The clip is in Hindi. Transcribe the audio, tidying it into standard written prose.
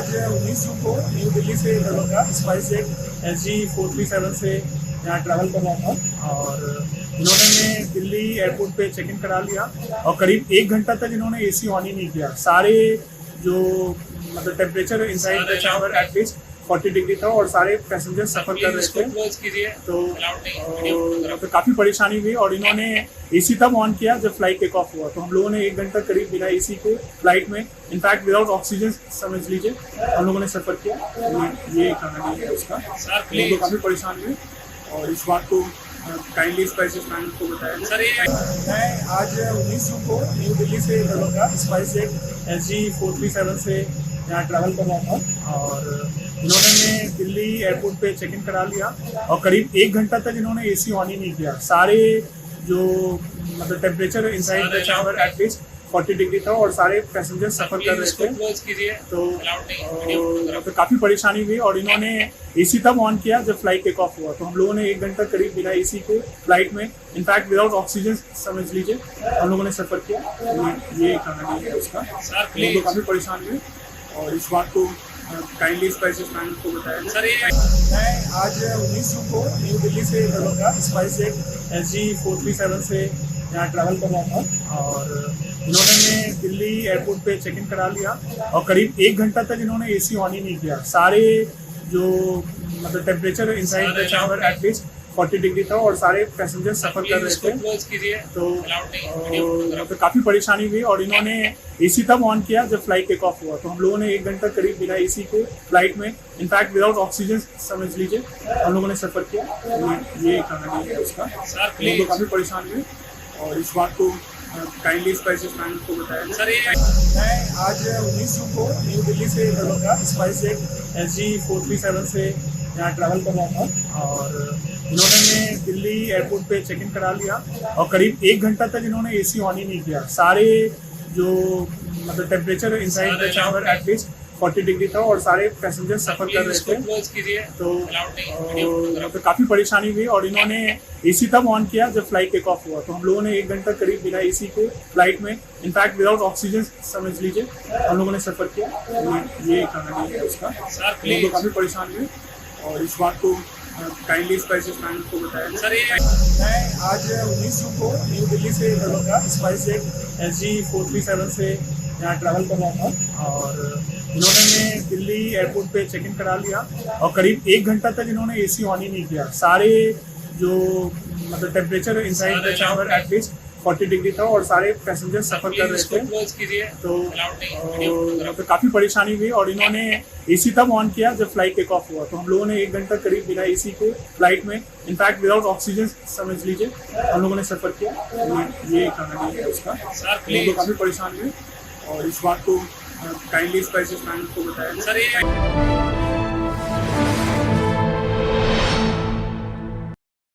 आज 19 जून को न्यू दिल्ली से दरोगा स्पाइसजेट SG437 से यहाँ ट्रैवल कर रहा था और इन्होंने दिल्ली एयरपोर्ट पे चेक इन करा लिया और करीब 1 घंटा तक इन्होंने AC ऑन ही नहीं किया। सारे जो मतलब टेम्परेचर इनसाइड द चावर एटलीस्ट 40 डिग्री था और सारे पैसेंजर सफर कर रहे थे तो काफ़ी परेशानी हुई और इन्होंने AC तब ऑन किया जब फ्लाइट टेक ऑफ हुआ। तो हम लोगों ने 1 घंटा करीब बिना AC के फ्लाइट में इनफैक्ट विदाउट ऑक्सीजन समझ लीजिए हम लोगों ने सफ़र किया। ये कहानी है उसका। हम लोग काफ़ी परेशान हुए और इस बात को काइंडली स्पाइसेस मैन को बताया। सर मैं आज 19 जून को न्यू दिल्ली से दरोगा स्पाइसजेट SG437 से यहाँ ट्रैवल कर रहा था और इन्होंने दिल्ली एयरपोर्ट पे चेक इन करा लिया और करीब 1 घंटा तक इन्होंने AC ऑन ही नहीं किया। सारे जो मतलब टेम्परेचर इनसाइड द चावर एटलीस्ट 40 डिग्री था और सारे पैसेंजर सफर कर रहे थे तो काफ़ी परेशानी हुई और इन्होंने AC तब ऑन किया जब फ्लाइट टेक ऑफ हुआ। तो हम लोगों ने 1 घंटा करीब बिना AC के फ्लाइट में इनफैक्ट विदाउट ऑक्सीजन समझ लीजिए हम लोगों ने सफ़र किया। ये कहानी है उसका। हम लोग काफ़ी परेशान हुए और इस बात को काइंडली स्पाइसेस मैन को बताया। सर मैं आज 19 जून को न्यू दिल्ली से दरोगा स्पाइसजेट SG437 से यहाँ ट्रैवल कर रहा था और इन्होंने दिल्ली एयरपोर्ट पे चेक इन करा लिया और करीब 1 घंटा तक इन्होंने AC ऑन ही नहीं किया। सारे जो मतलब टेम्परेचर इनसाइड द चावर एटलीस्ट 40 डिग्री था और सारे पैसेंजर सफर कर रहे थे तो काफ़ी परेशानी हुई और इन्होंने AC तब ऑन किया जब फ्लाइट टेक ऑफ हुआ। तो हम लोगों ने 1 घंटा करीब बिना AC के फ्लाइट में इनफैक्ट विदाउट ऑक्सीजन समझ लीजिए हम लोगों ने सफ़र किया। ये कहानी है उसका। हम लोग काफ़ी परेशान हुए और इस बात को काइंडली स्पाइसेस मैन को बताया। सर मैं आज 19 जून को न्यू दिल्ली से दरोगा स्पाइसजेट SG437 से यहाँ ट्रैवल कर रहा था और इन्होंने दिल्ली एयरपोर्ट पे चेक इन करा लिया और करीब 1 घंटा तक इन्होंने AC ऑन ही नहीं किया। सारे जो मतलब टेम्परेचर इनसाइड द चावर एटलीस्ट 40 डिग्री था और सारे पैसेंजर सफर कर रहे थे तो काफ़ी परेशानी हुई और इन्होंने AC तब ऑन किया जब फ्लाइट टेक ऑफ हुआ। तो हम लोगों ने 1 घंटा करीब बिना AC के फ्लाइट में इनफैक्ट विदाउट ऑक्सीजन समझ लीजिए हम लोगों ने सफ़र किया। ये कहानी है उसका। हम लोग काफ़ी परेशान हुए और इस बात को काइंडली स्पाइसेस मैन को बताया। सर मैं आज 19 जून को न्यू दिल्ली से दरोगा स्पाइसजेट SG437 से यहाँ ट्रैवल कर रहा था और इन्होंने दिल्ली एयरपोर्ट पे चेक इन करा लिया और करीब 1 घंटा तक इन्होंने AC ऑन ही नहीं किया। सारे जो मतलब टेम्परेचर इनसाइड द चावर एटलीस्ट 40 डिग्री था और सारे पैसेंजर सफर कर रहे थे तो काफ़ी परेशानी हुई और इन्होंने AC तब ऑन किया जब फ्लाइट टेक ऑफ हुआ। तो हम लोगों ने 1 घंटा करीब बिना AC के फ्लाइट में इनफैक्ट विदाउट ऑक्सीजन समझ लीजिए हम लोगों ने सफ़र किया। ये कहानी है उसका। हम लोग काफ़ी परेशान हुए और इस बात को काइंडली स्पाइसेस मैन को बताया। सर